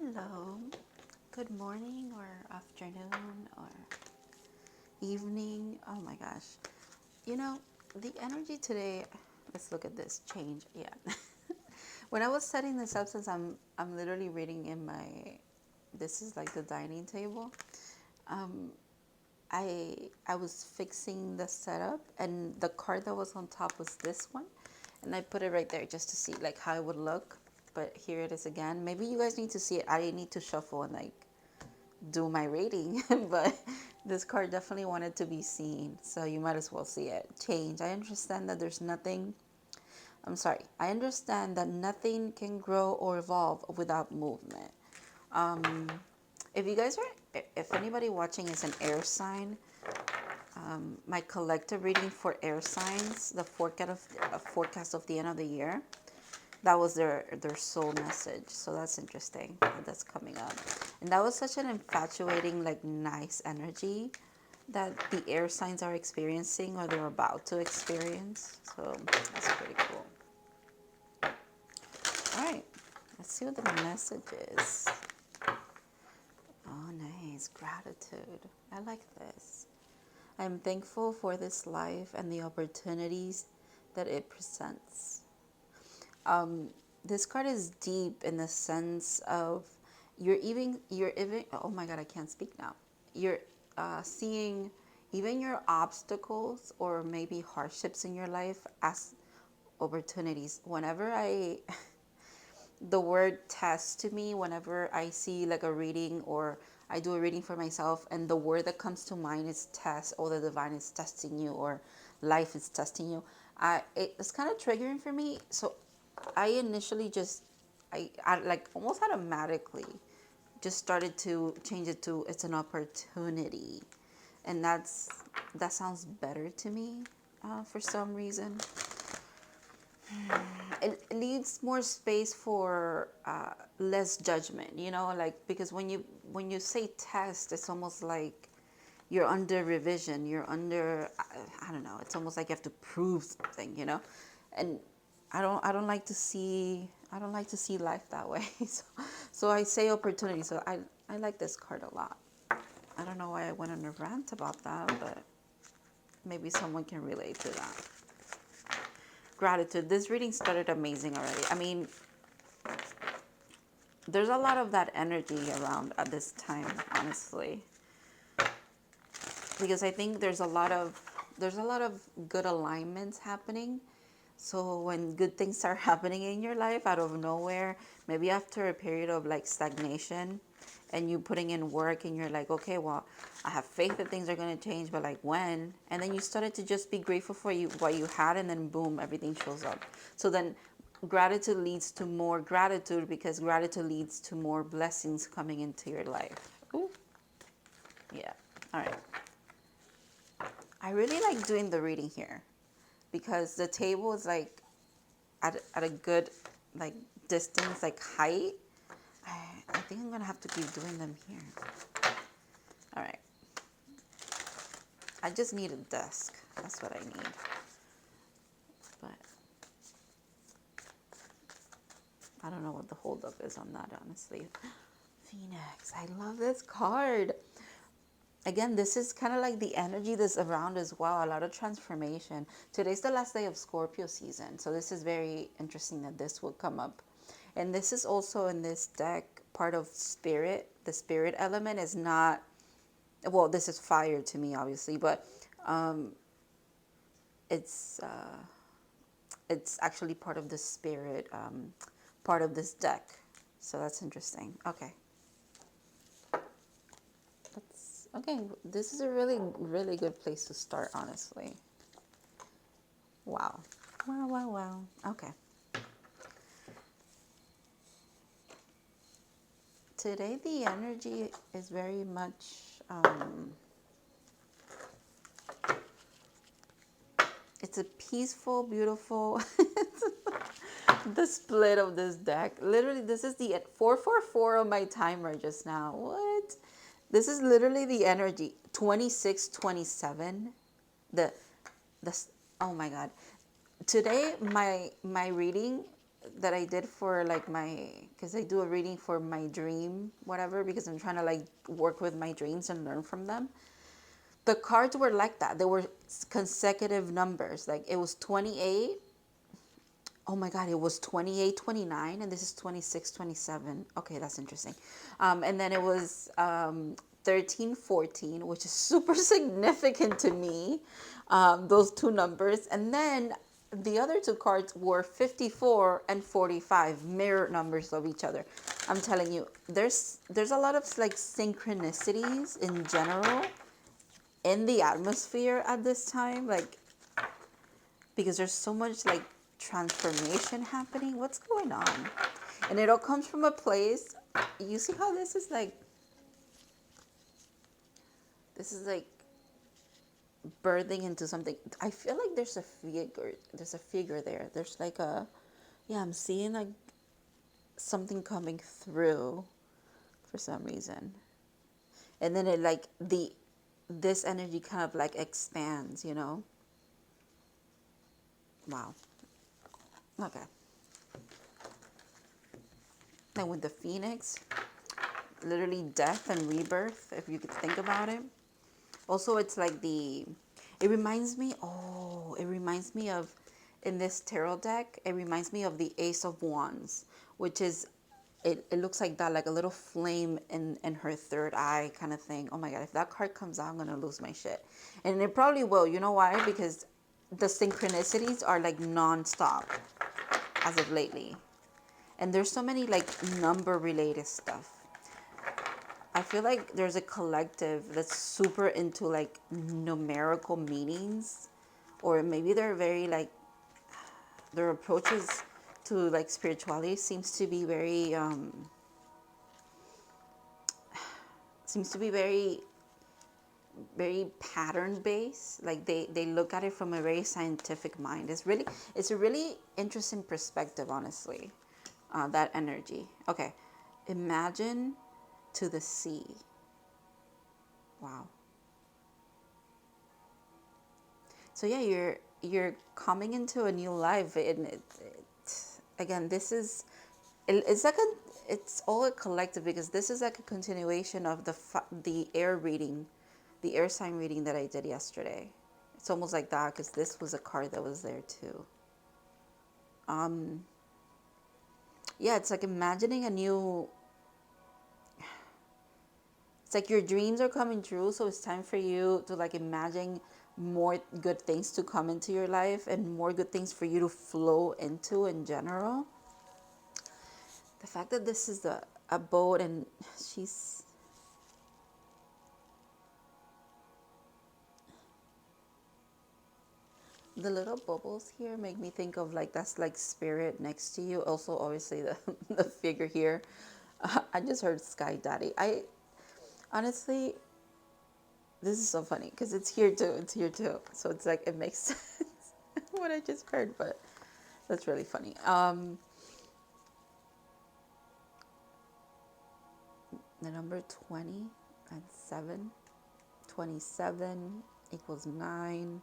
Hello, good morning or afternoon or evening. Oh my gosh. You know, the energy today, let's look at this change. Yeah. When I was setting this up, since I'm literally reading in my, this is like the dining table. Um, I was fixing the setup, and the card that was on top was this one, and I put it right there just to see like how it would look. But here it is again. Maybe you guys need to see it. I need to shuffle and like do my reading, but this card definitely wanted to be seen, so you might as well see it. Change. I understand that there's nothing. I'm sorry. I understand that nothing can grow or evolve without movement. Um, if you guys are, if anybody watching is an air sign, my collective reading for air signs, the forecast of the end of the year, that was their soul message. So that's interesting that that's coming up, and that was such an infatuating, like, nice energy that the air signs are experiencing or they're about to experience. So that's pretty cool. All right, let's see what the message is. Oh, nice. Gratitude. I like this. I am thankful for this life and the opportunities that it presents. This card is deep in the sense of you're even oh my god, I can't speak now. You're seeing even your obstacles or maybe hardships in your life as opportunities. Whenever I the word test to me, whenever I see like a reading or I do a reading for myself and the word that comes to mind is test, or the divine is testing you, or life is testing you, it's kind of triggering for me. So I initially just I like almost automatically just started to change it to it's an opportunity, and that sounds better to me for some reason. It leaves more space for less judgment, like, because when you say test, it's almost like you're under revision, you're under, I don't know, it's almost like you have to prove something. And I don't like to see life that way. So I say opportunity. So I like this card a lot. I don't know why I went on a rant about that, but maybe someone can relate to that. Gratitude. This reading started amazing already. I mean, there's a lot of that energy around at this time, honestly, because I think there's a lot of good alignments happening. So when good things start happening in your life out of nowhere, maybe after a period of like stagnation, and you putting in work, and you're like, okay, well, I have faith that things are going to change, but like when? And then you started to just be grateful for what you had, and then boom, everything shows up. So then gratitude leads to more gratitude, because gratitude leads to more blessings coming into your life. Ooh. Yeah. All right. I really like doing the reading here because the table is like at a good like distance, like height. I think I'm gonna have to keep doing them here. All right. I just need a desk. That's what I need. But I don't know what the holdup is on that, honestly. Phoenix. I love this card. Again, this is kind of like the energy that's around as well. A lot of transformation. Today's the last day of Scorpio season. So this is very interesting that this will come up. And this is also in this deck part of spirit. The spirit element is not, well, this is fire to me, obviously, but it's it's actually part of the spirit, part of this deck. So that's interesting. Okay. Okay. This is a really, really good place to start, honestly. Wow. Wow, wow, wow. Okay. Today, the energy is very much, it's a peaceful, beautiful, the split of this deck. Literally, this is the 444 on my timer just now. What? This is literally the energy. 26, 27. The, the, oh my God. Today, my reading that I did for like because I do a reading for my dream, whatever, because I'm trying to like work with my dreams and learn from them. The cards were like that. They were consecutive numbers. Like it was 28. Oh my God, it was 28, 29, and this is 26, 27. Okay, that's interesting. And then it was 13, 14, which is super significant to me, those two numbers. And then the other two cards were 54 and 45, mirror numbers of each other. I'm telling you, there's a lot of like synchronicities in general in the atmosphere at this time. Like, because there's so much like transformation happening. What's going on? And it all comes from a place. You see how this is like birthing into something. I feel like there's a figure. There's a figure there. There's like yeah, I'm seeing like something coming through for some reason. And then it like this energy kind of like expands, you know? Wow. Okay. And with the phoenix, literally death and rebirth, if you could think about it. Also, it's like it reminds me of, in this tarot deck, it reminds me of the Ace of Wands, which is, it looks like that, like a little flame in her third eye kind of thing. Oh my God, if that card comes out, I'm going to lose my shit. And it probably will. You know why? Because the synchronicities are like non-stop as of lately. And there's so many like number related stuff. I feel like there's a collective that's super into like numerical meanings, or maybe they're very like, their approaches to like spirituality seems to be very, very pattern based. Like they look at it from a very scientific mind. It's a really interesting perspective, honestly. That energy. Okay, imagine to the sea. Wow. So yeah, you're coming into a new life, and again, this is, it's like it's all a collective, because this is like a continuation of the air reading, the air sign reading that I did yesterday. It's almost like that, because this was a card that was there too. Yeah, it's like imagining a new. It's like your dreams are coming true, so it's time for you to like imagine more good things to come into your life, and more good things for you to flow into in general. The fact that this is a boat, and she's, the little bubbles here make me think of like, that's like spirit next to you. Also, obviously the figure here. I just heard Sky Daddy. I honestly, this is so funny because it's here too. It's here too. So it's like, it makes sense what I just heard, but that's really funny. The number 20 and 7, 27 equals 9.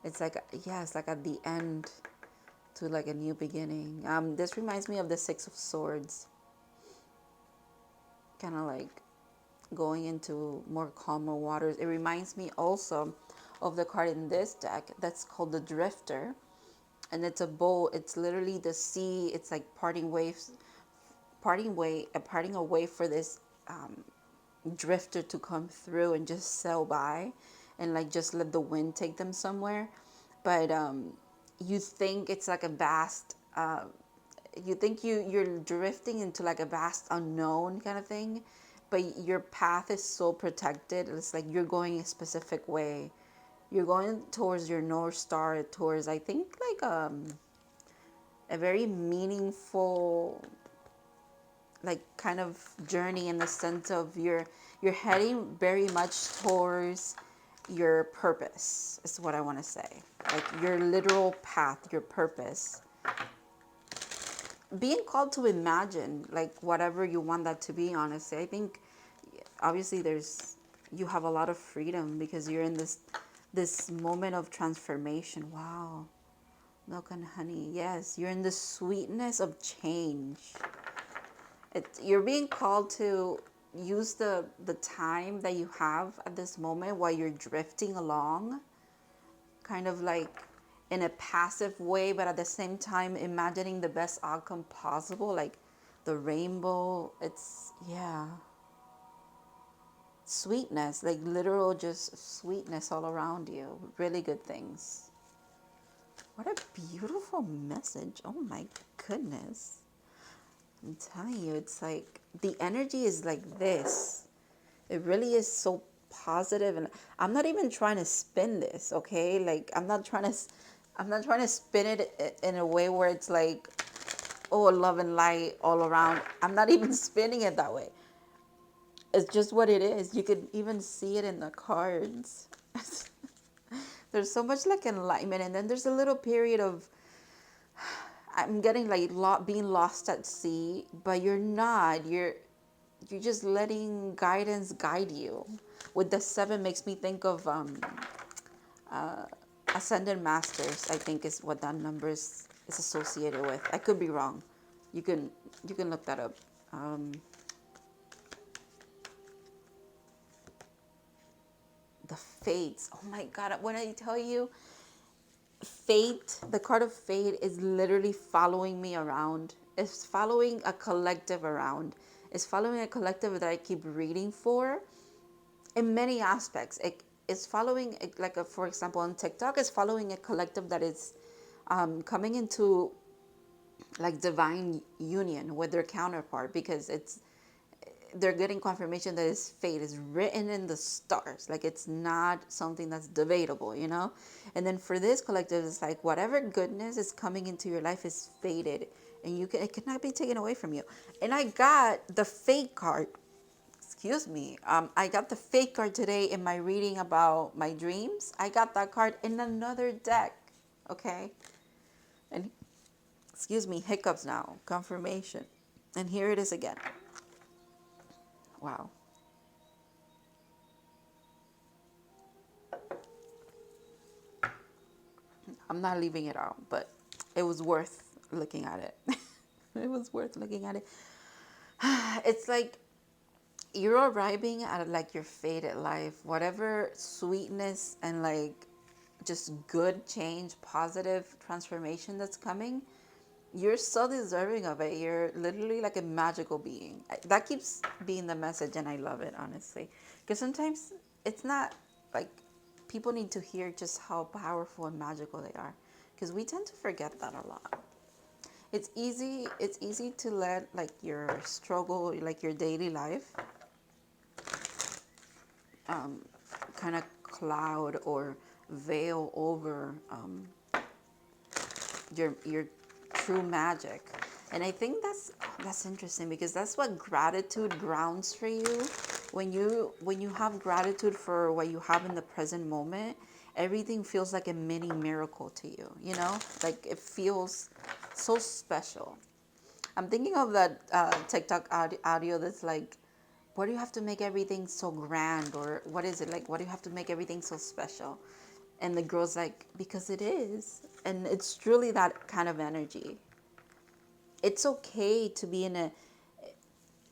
It's like, yeah, it's like at the end to like a new beginning. This reminds me of the Six of Swords. Kind of like going into more calmer waters. It reminds me also of the card in this deck that's called the Drifter. And it's a boat. It's literally the sea. It's like parting waves, parting away for this drifter to come through and just sail by, and like just let the wind take them somewhere. But you think it's like a vast, you think you're drifting into like a vast unknown kind of thing, but your path is so protected. It's like you're going a specific way. You're going towards your North Star, towards, I think, like a very meaningful, like kind of journey, in the sense of you're heading very much towards your purpose, is what I want to say. Like your literal path, your purpose. Being called to imagine like whatever you want that to be, honestly. I think obviously you have a lot of freedom, because you're in this moment of transformation. Wow. Milk and honey. Yes, you're in the sweetness of change. You're being called to use the time that you have at this moment while you're drifting along, kind of like in a passive way, but at the same time imagining the best outcome possible, like the rainbow. It's, yeah, sweetness, like literal just sweetness all around you. Really good things. What a beautiful message. Oh my goodness. I'm telling you, it's like the energy is like this. It really is so positive, and I'm not even trying to spin this, okay? Like I'm not trying to spin it in a way where it's like, oh, love and light all around. I'm not even spinning it that way. It's just what it is. You could even see it in the cards. There's so much like enlightenment, and then there's a little period of I'm getting like being lost at sea, but you're not. You're just letting guidance guide you. With the seven makes me think of ascended masters. I think is what that number is associated with. I could be wrong. You can you can look that up. Um, the fates. Oh my God! When I tell you, fate, the card of fate is literally following me around. It's following a collective around. It's following a collective that I keep reading for in many aspects. It's following, like, for example, on TikTok, it's following a collective that is coming into like divine union with their counterpart, because they're getting confirmation that his fate is written in the stars. Like, it's not something that's debatable, you know? And then for this collective, it's like whatever goodness is coming into your life is fated, and it cannot be taken away from you. And I got the fate card. Excuse me. I got the fate card today in my reading about my dreams. I got that card in another deck. Okay. And excuse me, hiccups now. Confirmation. And here it is again. Wow. I'm not leaving it out, but it was worth looking at it. It was worth looking at it. It's like you're arriving at like your fated life, whatever sweetness and like just good change, positive transformation that's coming. You're so deserving of it. You're literally like a magical being. That keeps being the message, and I love it, honestly. Because sometimes it's not like people need to hear just how powerful and magical they are. Because we tend to forget that a lot. It's easy to let like your struggle, like your daily life, kind of cloud or veil over your true magic. And I think that's interesting, because that's what gratitude grounds for you. When you have gratitude for what you have in the present moment, everything feels like a mini miracle to you, you know? Like, it feels so special. I'm thinking of that TikTok audio that's like, why do you have to make everything so grand? Or what is it like? Why do you have to make everything so special? And the girl's like, because it is. And it's truly that kind of energy. It's okay to be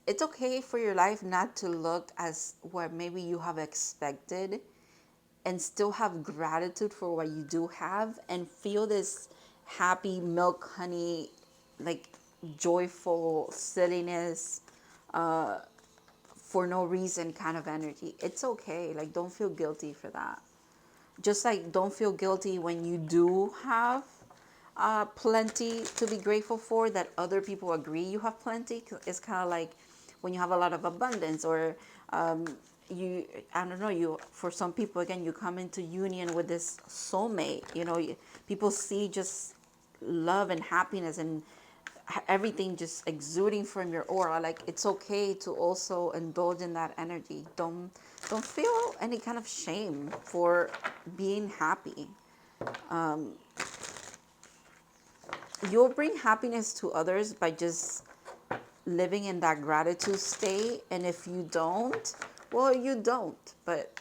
it's okay for your life not to look as what maybe you have expected, and still have gratitude for what you do have, and feel this happy milk honey, like joyful silliness, for no reason kind of energy. It's okay. Like, don't feel guilty for that. Just like don't feel guilty when you do have plenty to be grateful for, that other people agree you have plenty. It's kind of like when you have a lot of abundance, or you, I don't know, you, for some people, again, you come into union with this soulmate, you know, people see just love and happiness and everything just exuding from your aura. Like, it's okay to also indulge in that energy. Don't feel any kind of shame for being happy. You'll bring happiness to others by just living in that gratitude state. And if you don't, well, you don't. But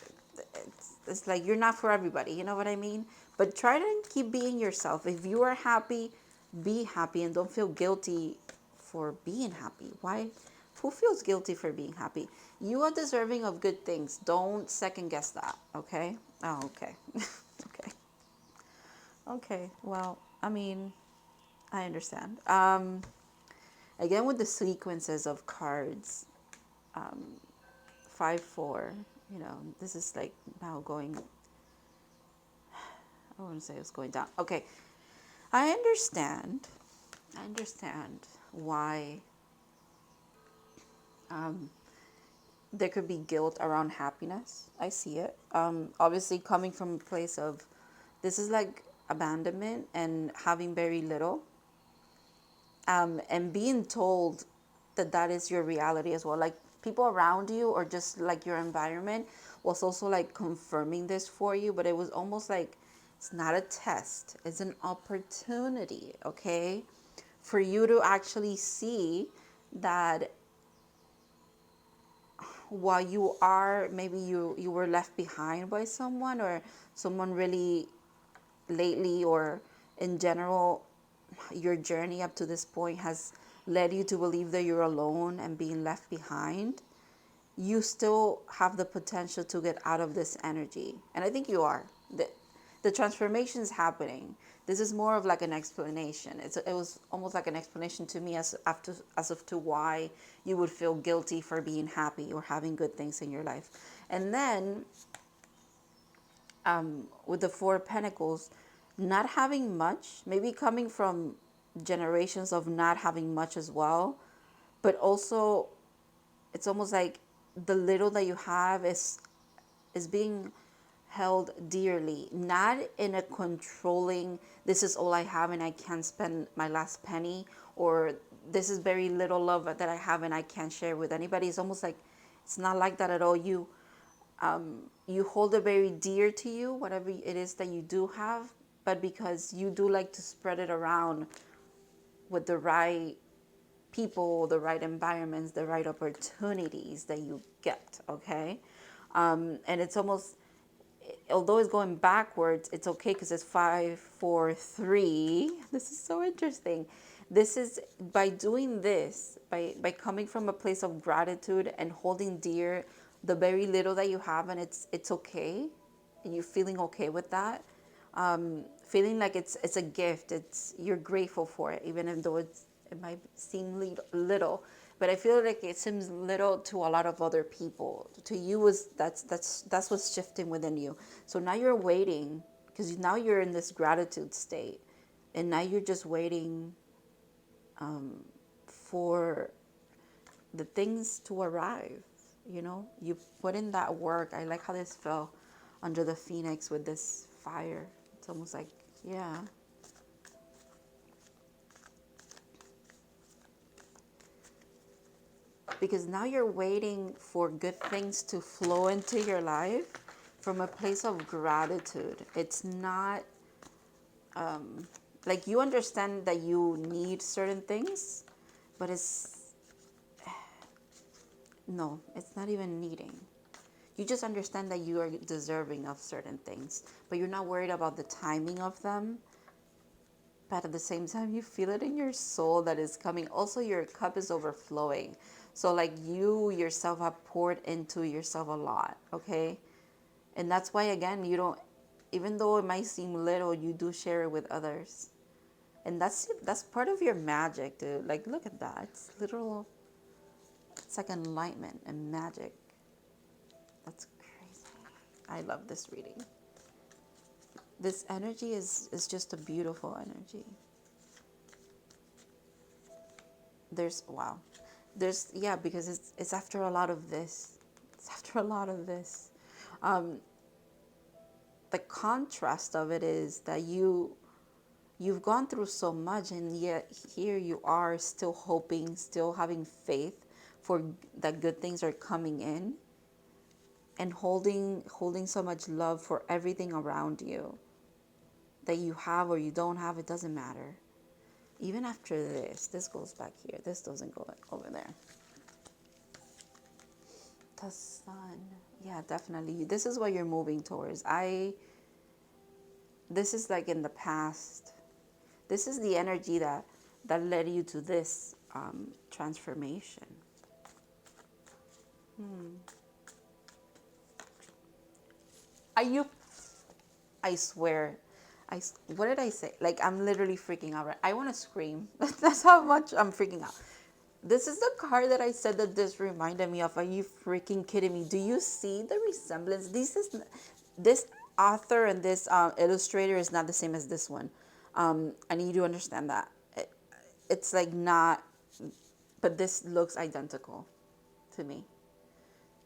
it's like you're not for everybody. You know what I mean? But try to keep being yourself. If you are happy, be happy and don't feel guilty for being happy. Why? Who feels guilty for being happy? You are deserving of good things. Don't second guess that, okay? Oh, okay. Okay. Okay. Well, I mean, I understand. Again, with the sequences of cards, 5-4, this is like now going, I wouldn't say it's going down. Okay. I understand. I understand why there could be guilt around happiness. I see it. Obviously, coming from a place of this is like abandonment and having very little, and being told that that is your reality as well. Like people around you or just like your environment was also like confirming this for you, but it was almost like it's not a test, it's an opportunity, okay? For you to actually see that while you are maybe you were left behind by someone or someone really lately or in general, your journey up to this point has led you to believe that you're alone and being left behind, you still have the potential to get out of this energy. And I think you are. The transformation is happening. This is more of like an explanation. It was almost like an explanation to me as of to why you would feel guilty for being happy or having good things in your life. And then with the Four of Pentacles, not having much, maybe coming from generations of not having much as well, but also it's almost like the little that you have is being held dearly, not in a controlling, this is all I have and I can't spend my last penny, or this is very little love that I have and I can't share with anybody. It's almost like it's not like that at all. You hold it very dear to you, whatever it is that you do have, but because you do like to spread it around with the right people, the right environments, the right opportunities that you get, okay? And it's almost, although it's going backwards, it's okay because it's 5-4-3. This is so interesting. This is by doing this, by coming from a place of gratitude and holding dear the very little that you have, and it's okay, and you feeling okay with that, feeling like it's a gift. It's you're grateful for it, even though it might seem little, but I feel like it seems little to a lot of other people. To you, is that's what's shifting within you. So now you're waiting because now you're in this gratitude state, and now you're just waiting for the things to arrive. You put in that work. I like how this fell under the phoenix with this fire. It's almost like, yeah. Because now you're waiting for good things to flow into your life from a place of gratitude. It's not like you understand that you need certain things, but it's not even needing. You just understand that you are deserving of certain things, but you're not worried about the timing of them. But at the same time, you feel it in your soul that is coming. Also, your cup is overflowing. So like you yourself have poured into yourself a lot, okay? And that's why, again, you don't, even though it might seem little, you do share it with others. And that's part of your magic, dude. Like, look at that. It's literal, it's like enlightenment and magic. That's crazy. I love this reading. This energy is just a beautiful energy. Wow. Yeah, because it's after a lot of this. It's after a lot of this. The contrast of it is that you've gone through so much, and yet here you are still hoping, still having faith for that good things are coming in, and holding so much love for everything around you that you have or you don't have. It doesn't matter. Even after this goes back here. This doesn't go over there. The sun. Yeah, definitely. This is what you're moving towards. this is like in the past. This is the energy that led you to this transformation. Are you? I swear. What did I say? Like, I'm literally freaking out. Right? I want to scream. That's how much I'm freaking out. This is the card that I said that this reminded me of. Are you freaking kidding me? Do you see the resemblance? This author and this illustrator is not the same as this one. I need you to understand that. It's like not, but this looks identical to me.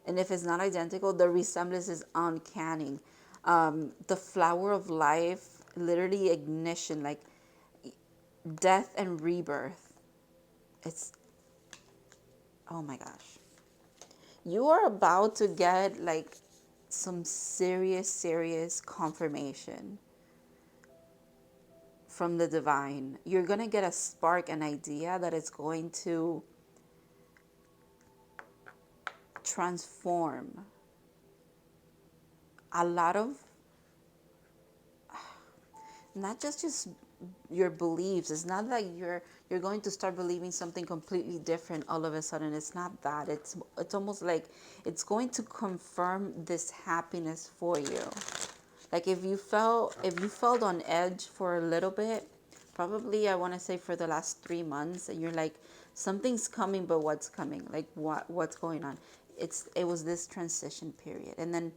And if it's not identical, the resemblance is uncanny. The flower of life, literally ignition, like death and rebirth. It's, oh my gosh. You are about to get like some serious confirmation from the divine. You're going to get a spark, an idea that is going to transform a lot of, not just your beliefs. It's not like you're going to start believing something completely different all of a sudden. It's not that. It's almost like it's going to confirm this happiness for you. Like if you felt on edge for a little bit, probably I want to say for the last 3 months, and you're like, something's coming, but what's coming? Like what's going on? It was this transition period, and then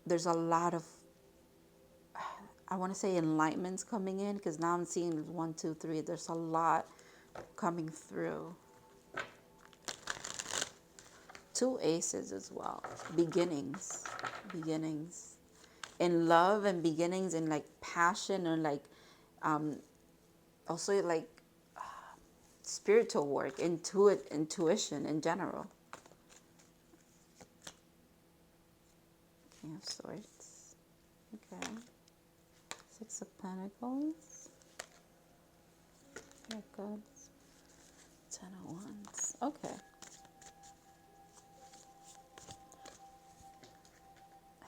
there's a lot of, I want to say, enlightenments coming in, because now I'm seeing 1, 2, 3. There's a lot coming through. 2 aces as well. Beginnings in love, and beginnings in like passion, and like also like spiritual work, intuition in general. King of Swords. Okay. 6 of Pentacles. Here it goes. 10 of Wands. Okay.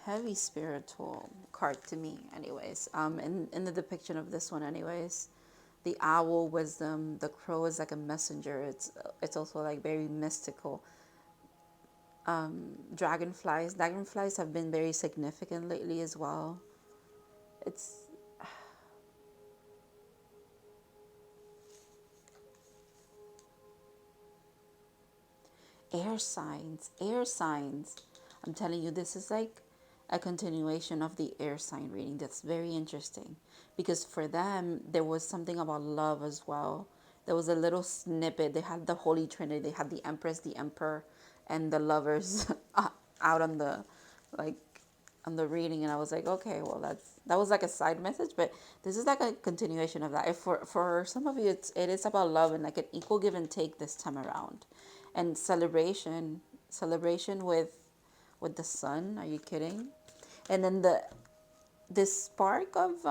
Heavy spiritual card to me, anyways. In the depiction of this one, anyways. The owl, wisdom. The crow is like a messenger. It's also like very mystical. Dragonflies have been very significant lately as well. It's air signs. I'm telling you, this is like a continuation of the air sign reading. That's very interesting, because for them there was something about love as well. There was a little snippet. They had the Holy Trinity. They had the Empress, the Emperor, and the lovers out on the, like, on the reading, and I was like, okay, well, that was like a side message, but this is like a continuation of that. If for some of you, it is about love and like an equal give and take this time around, and celebration with the sun. Are you kidding? And then this spark of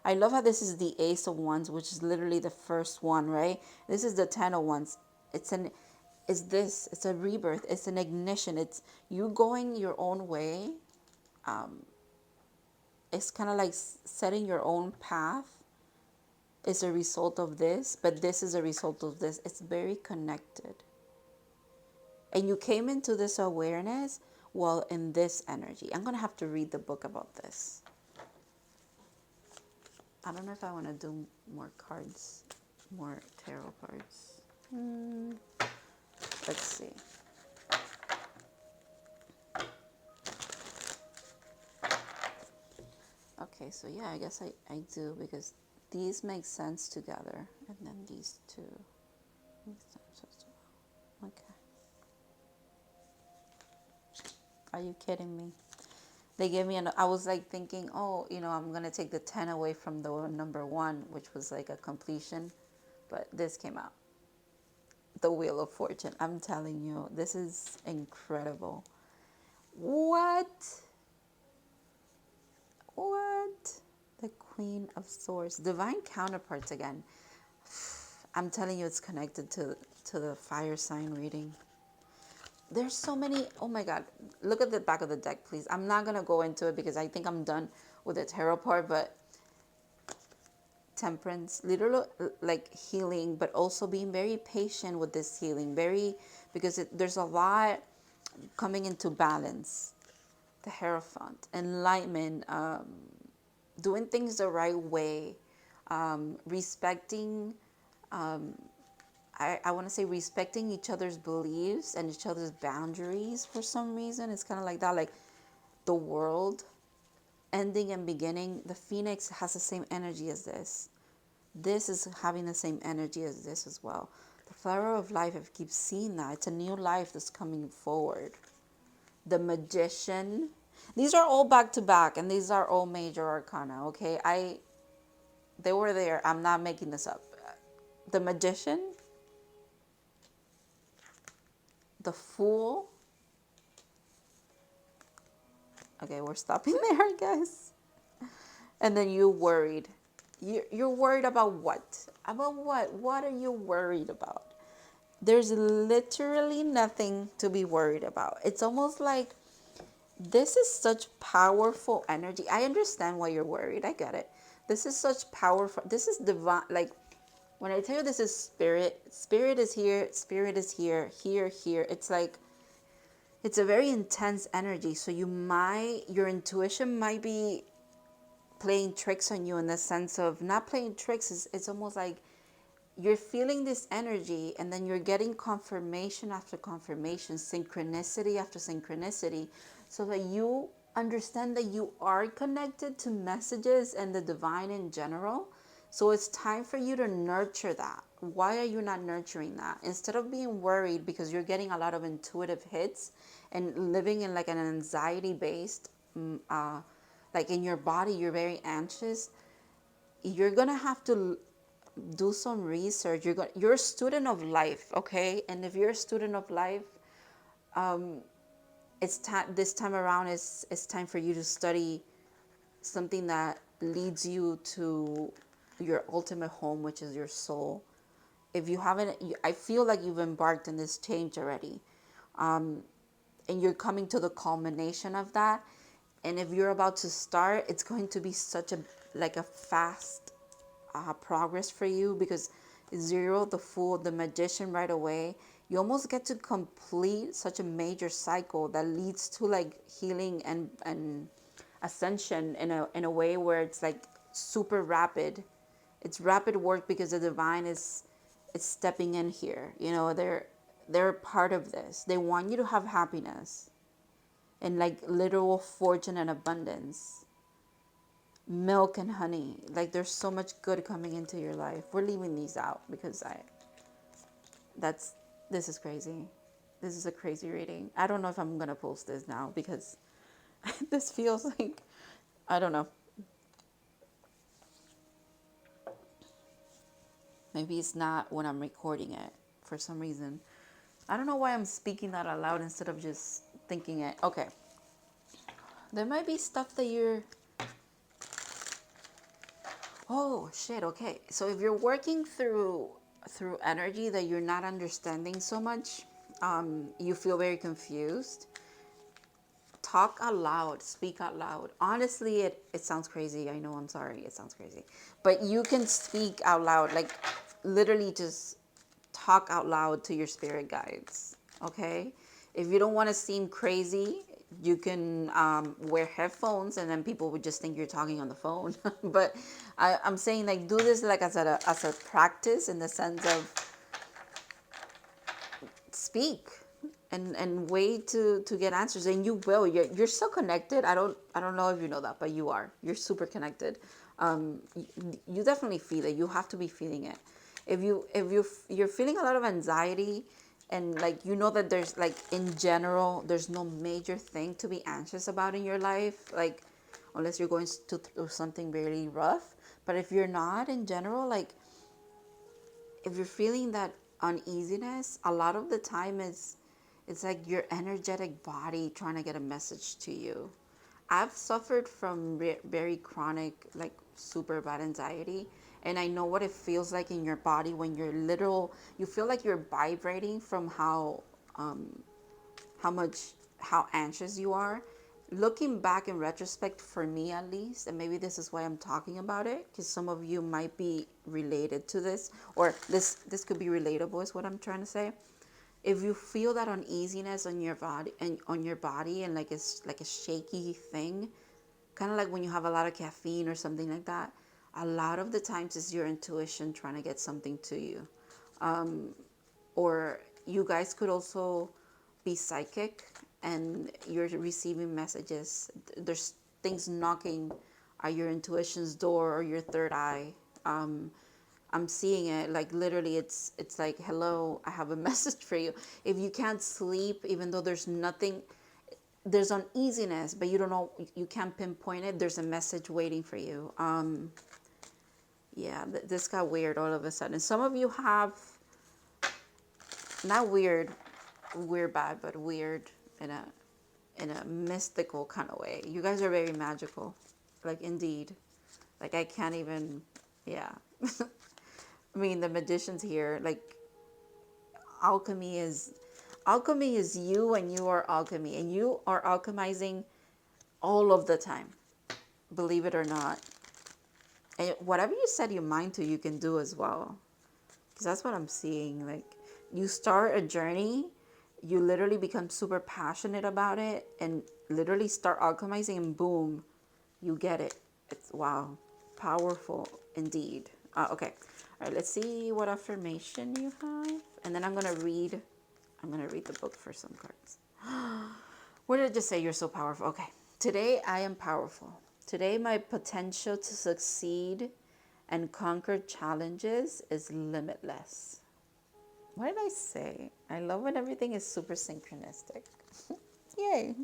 I love how this is the Ace of Wands, which is literally the first one, right? This is the 10 of Wands. It's a rebirth. It's an ignition. It's you going your own way. It's kind of like setting your own path is a result of this, but this is a result of this. It's very connected. And you came into this awareness while in this energy. I'm going to have to read the book about this. I don't know if I want to do more cards, more tarot cards. Let's see. Okay, so yeah, I guess I do, because these make sense together. And then these two make sense as well. Okay. Are you kidding me? They gave me I was like thinking, oh, I'm going to take the 10 away from the number 1, which was like a completion. But this came out. The Wheel of Fortune. I'm telling you, this is incredible. What? The Queen of Swords. Divine counterparts again. I'm telling you, it's connected to the fire sign reading. There's so many. Oh my God. Look at the back of the deck, please. I'm not going to go into it because I think I'm done with the tarot part, but temperance, literally like healing, but also being very patient with this healing, very, because there's a lot coming into balance. The Hierophant, enlightenment, doing things the right way, respecting, I want to say respecting each other's beliefs and each other's boundaries for some reason. It's kind of like that, like the world ending and beginning. The Phoenix has the same energy as this. This is having the same energy as this as well. The flower of life, I keep seeing that. It's a new life that's coming forward. The Magician. These are all back to back, and these are all major arcana, okay? They were there. I'm not making this up. The Magician, the Fool. Okay, we're stopping there, guys. And then you worried. You're worried about what? About what? What are you worried about? There's literally nothing to be worried about. It's almost like this is such powerful energy. I understand why you're worried. I get it. This is such powerful. This is divine. Like when I tell you this is spirit, spirit is here, spirit is here, here, here. It's like it's a very intense energy. So your intuition might be playing tricks on you in the sense of not playing tricks. It's almost like you're feeling this energy and then you're getting confirmation after confirmation, synchronicity after synchronicity, so that you understand that you are connected to messages and the divine in general. So it's time for you to nurture that. Why are you not nurturing that? Instead of being worried because you're getting a lot of intuitive hits and living in like an anxiety based, like in your body, you're very anxious. You're going to have to do some research. You're a student of life, okay? And if you're a student of life, it's time this time around it's time for you to study something that leads you to your ultimate home, which is your soul. If you haven't, I feel like you've embarked on this change already, and you're coming to the culmination of that. And if you're about to start, it's going to be such a like a fast progress for you, because zero, the Fool, the Magician, right away you almost get to complete such a major cycle that leads to like healing and ascension in a way where it's like super rapid. It's rapid work because the divine is stepping in here. You know, they're part of this. They want you to have happiness and like literal fortune and abundance, milk and honey. Like there's so much good coming into your life. We're leaving these out because this is crazy. This is a crazy reading. I don't know if I'm gonna post this now because this feels like, I don't know. Maybe it's not when I'm recording it for some reason. I don't know why I'm speaking that out loud instead of just thinking it. Okay. There might be stuff that you're, oh shit, okay. So if you're working through energy that you're not understanding so much, you feel very confused, talk out loud, speak out loud. Honestly, it sounds crazy. I know, I'm sorry. It sounds crazy. But you can speak out loud, like literally just talk out loud to your spirit guides, okay? If you don't want to seem crazy, you can wear headphones and then people would just think you're talking on the phone. But I'm saying like do this like as a practice in the sense of speak and wait to get answers, and you will. You're so connected. I don't know if you know that, but you're super connected. You definitely feel it. You have to be feeling it. If you're feeling a lot of anxiety, and like you know that there's like in general there's no major thing to be anxious about in your life, like unless you're going through something really rough. But if you're not in general, like if you're feeling that uneasiness, a lot of the time it's like your energetic body trying to get a message to you. I've suffered from very chronic, like super bad anxiety, and I know what it feels like in your body when you feel like you're vibrating from how anxious you are, Looking back in retrospect, for me at least, and maybe this is why I'm talking about it, because some of you might be related to this, or this could be relatable, is what I'm trying to say. If you feel that uneasiness on your body and like it's like a shaky thing, kind of like when you have a lot of caffeine or something like that, a lot of the times it's your intuition trying to get something to you. Or you guys could also be psychic and you're receiving messages. There's things knocking at your intuition's door or your third eye. I'm seeing it like literally. It's like, hello, I have a message for you. If you can't sleep, even though there's nothing, there's uneasiness, but you don't know, you can't pinpoint it. There's a message waiting for you. Yeah, this got weird all of a sudden. Some of you have, not weird, weird bad, but weird in a mystical kind of way. You guys are very magical, like indeed. Like I can't even, yeah. I mean, the magicians here, like alchemy is you, and you are alchemy, and you are alchemizing all of the time, believe it or not. And whatever you set your mind to, you can do as well. Because that's what I'm seeing. Like, you start a journey, you literally become super passionate about it, and literally start alchemizing, and boom, you get it. It's wow, powerful indeed. Okay, all right. Let's see what affirmation you have, and then I'm gonna read. I'm gonna read the book for some cards. What did it just say? You're so powerful. Okay. Today I am powerful. Today my potential to succeed and conquer challenges is limitless. What did I say? I love when everything is super synchronistic. Yay.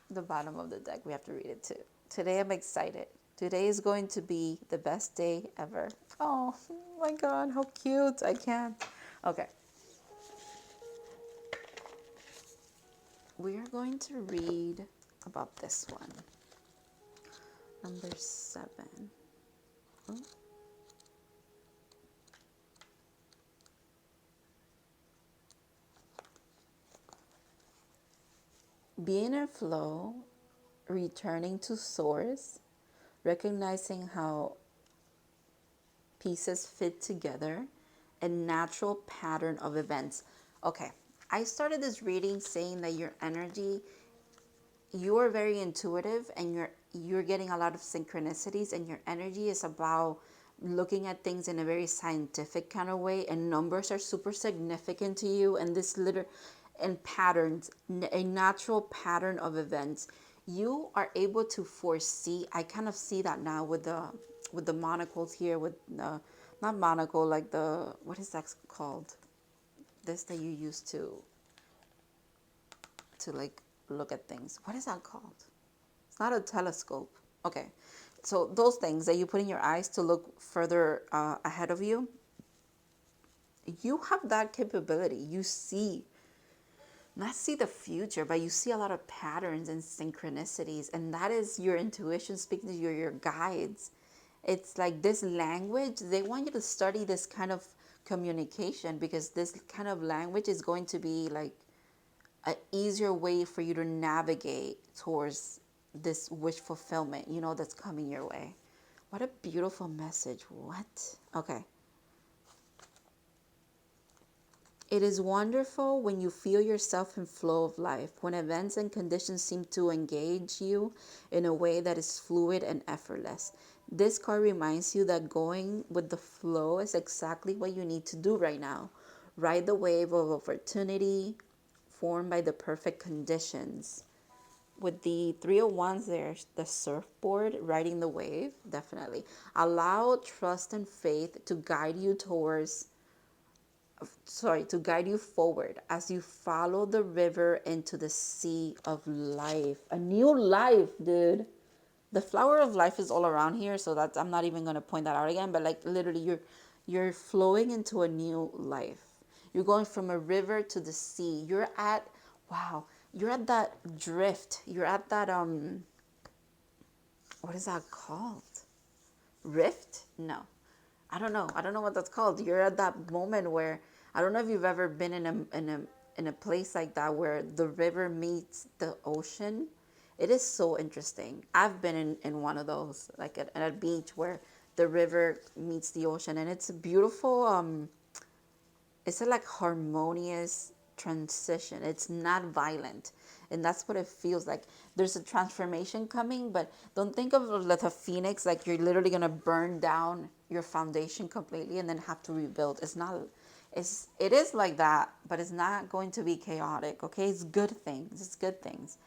The bottom of the deck, we have to read it too. Today I'm excited. Today is going to be the best day ever. Oh my God, how cute. I can't. Okay. We are going to read about this one. Number 7. Oh. Being in flow, returning to source, recognizing how pieces fit together, a natural pattern of events. Okay, I started this reading saying that your energy, you are very intuitive, and you're getting a lot of synchronicities, and your energy is about looking at things in a very scientific kind of way, and numbers are super significant to you, and this liter and patterns, a natural pattern of events. You are able to foresee. I kind of see that now with the monocles here, with the, not monocle, like the, what is that called, this that you use to like look at things. What is that called? It's not a telescope. Okay. So those things that you put in your eyes to look further ahead of you, you have that capability. You see, not see the future, but you see a lot of patterns and synchronicities. And that is your intuition speaking to your guides. It's like this language, they want you to study this kind of communication, because this kind of language is going to be like an easier way for you to navigate towards this wish fulfillment, that's coming your way. What a beautiful message. What? Okay. It is wonderful when you feel yourself in flow of life, when events and conditions seem to engage you in a way that is fluid and effortless. This card reminds you that going with the flow is exactly what you need to do right now. Ride the wave of opportunity formed by the perfect conditions. With the 301s there, the surfboard, riding the wave, definitely. Allow trust and faith to guide you to guide you forward as you follow the river into the sea of life. A new life, dude. The flower of life is all around here, so that's, I'm not even going to point that out again, but like literally you're flowing into a new life. You're going from a river to the sea. You're at that drift. You're at that what is that called? Rift? No. I don't know. I don't know what that's called. You're at that moment where, I don't know if you've ever been in a place like that where the river meets the ocean, it is so interesting. I've been in one of those, like at a beach where the river meets the ocean, and it's a beautiful, it's a like harmonious transition. It's not violent, and that's what it feels like. There's a transformation coming, but don't think of it like a phoenix, like you're literally gonna burn down your foundation completely and then have to rebuild. It's not. It is like that, but it's not going to be chaotic. Okay, it's good things. It's good things.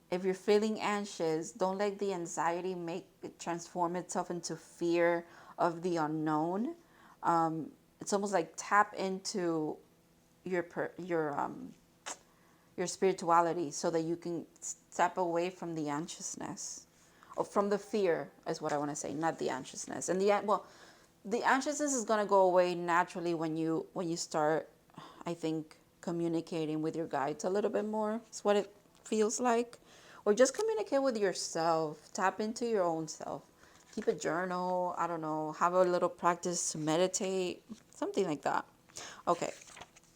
If you're feeling anxious, don't let the anxiety make it transform itself into fear of the unknown. It's almost like tap into your your spirituality so that you can step away from the anxiousness, or from the fear is what I want to say, not the anxiousness. And the anxiousness is going to go away naturally when you start, I think, communicating with your guides a little bit more. It's what it feels like. Or just communicate with yourself. Tap into your own self. Keep a journal. I don't know. Have a little practice to meditate. Something like that. Okay.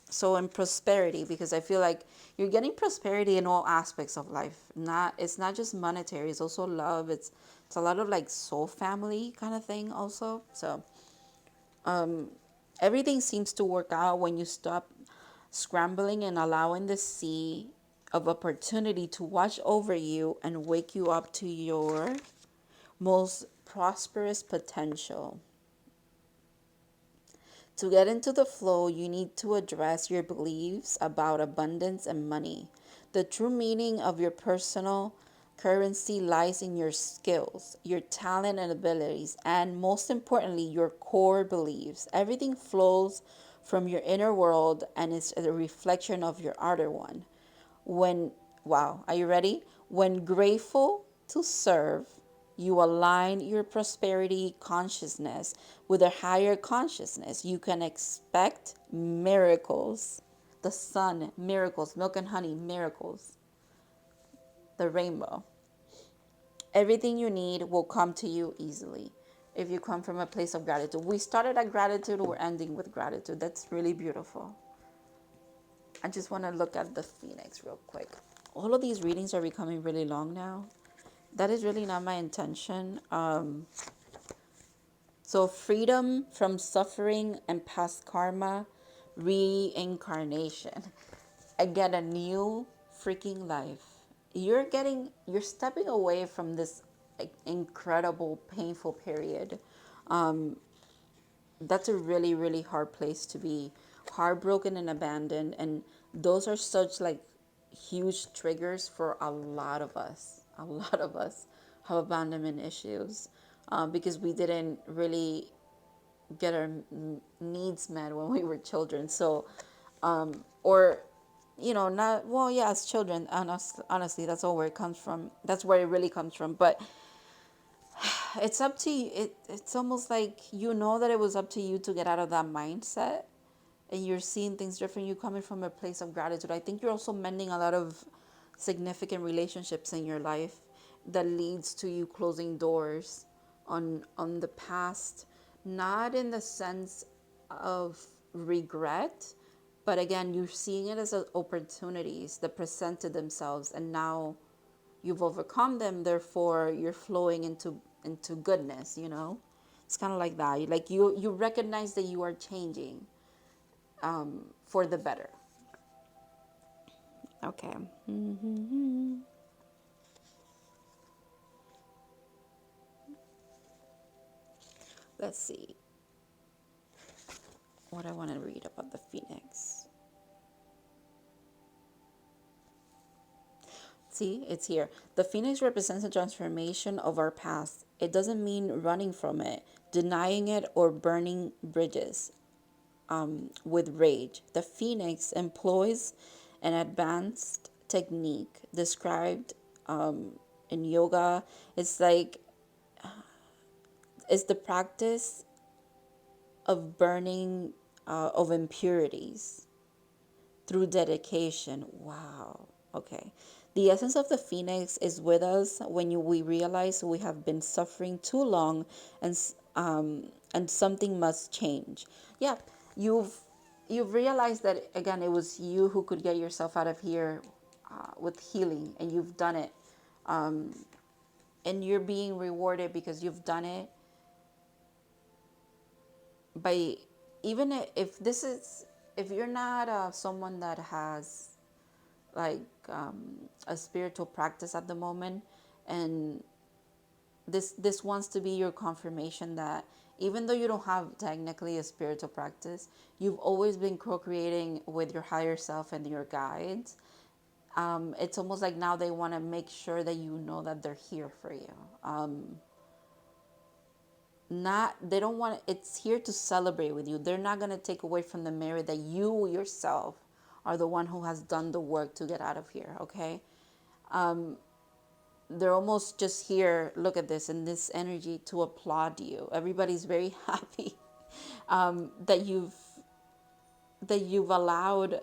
So in prosperity, because I feel like you're getting prosperity in all aspects of life. It's not just monetary. It's also love. It's a lot of like soul family kind of thing also. So everything seems to work out when you stop scrambling and allowing the sea of opportunity to watch over you and wake you up to your most prosperous potential. To get into the flow, you need to address your beliefs about abundance and money. The true meaning of your personal currency lies in your skills, your talent and abilities, and most importantly, your core beliefs. Everything flows from your inner world and is a reflection of your outer one. When, wow, are you ready? When grateful to serve, you align your prosperity consciousness with a higher consciousness. You can expect miracles. The sun, miracles. Milk and honey, miracles. The rainbow. Everything you need will come to you easily if you come from a place of gratitude. We started at gratitude, we're ending with gratitude. That's really beautiful. I just want to look at the phoenix real quick. All of these readings are becoming really long now. That is really not my intention. So freedom from suffering and past karma, reincarnation. I get a new freaking life. You're stepping away from this incredible, painful period. That's a really, really hard place to be. Heartbroken and abandoned. And those are such like huge triggers for a lot of us. A lot of us have abandonment issues because we didn't really get our needs met when we were children. So, or, not, well, yeah, as children, honestly, that's all where it comes from. That's where it really comes from. But it's up to you. It's almost like that it was up to you to get out of that mindset, and you're seeing things different. You're coming from a place of gratitude. I think you're also mending a lot of significant relationships in your life that leads to you closing doors on the past, not in the sense of regret, but again, you're seeing it as opportunities that presented themselves, and now you've overcome them. Therefore, you're flowing into goodness. It's kind of like that. You recognize that you are changing for the better. Okay. Let's see what I want to read about the phoenix. See, it's here. The phoenix represents a transformation of our past. It doesn't mean running from it, denying it, or burning bridges with rage. The phoenix employs an advanced technique described in yoga. It's like it's the practice of burning of impurities through dedication. Wow. Okay. The essence of the phoenix is with us when we realize we have been suffering too long, and something must change. Yeah, you've you've realized that again it was you who could get yourself out of here with healing, and you've done it, and you're being rewarded because you've done it by, even if this is, if you're not someone that has like a spiritual practice at the moment, and this wants to be your confirmation that even though you don't have technically a spiritual practice, you've always been co-creating with your higher self and your guides. It's almost like now they want to make sure that you know that they're here for you. Not, they don't want, it's here to celebrate with you. They're not going to take away from the merit that you yourself are the one who has done the work to get out of here. Okay, they're almost just here, look at this, in this energy to applaud you. Everybody's very happy that you've allowed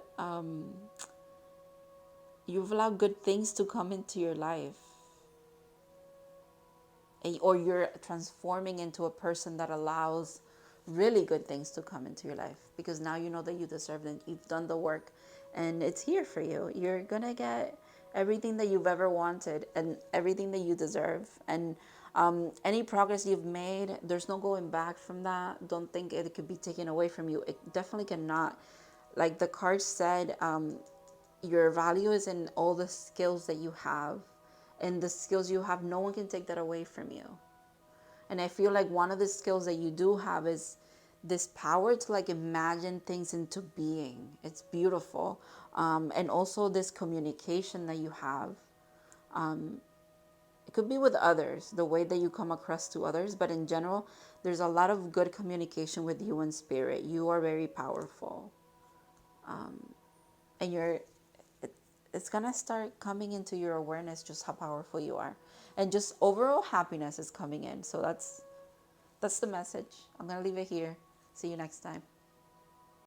good things to come into your life, or you're transforming into a person that allows really good things to come into your life, because now you know that you deserve it. You've done the work and it's here for you. You're gonna get everything that you've ever wanted and everything that you deserve. And any progress you've made, there's no going back from that. Don't think it could be taken away from you. It definitely cannot. Like the card said, your value is in all the skills that you have, and the skills you have, no one can take that away from you. And I feel like one of the skills that you do have is this power to like imagine things into being. It's beautiful. And also this communication that you have. It could be with others, the way that you come across to others, but in general, there's a lot of good communication with you in spirit. You are very powerful. And it's gonna start coming into your awareness just how powerful you are, and just overall happiness is coming in. So that's the message. I'm gonna leave it here. See you next time.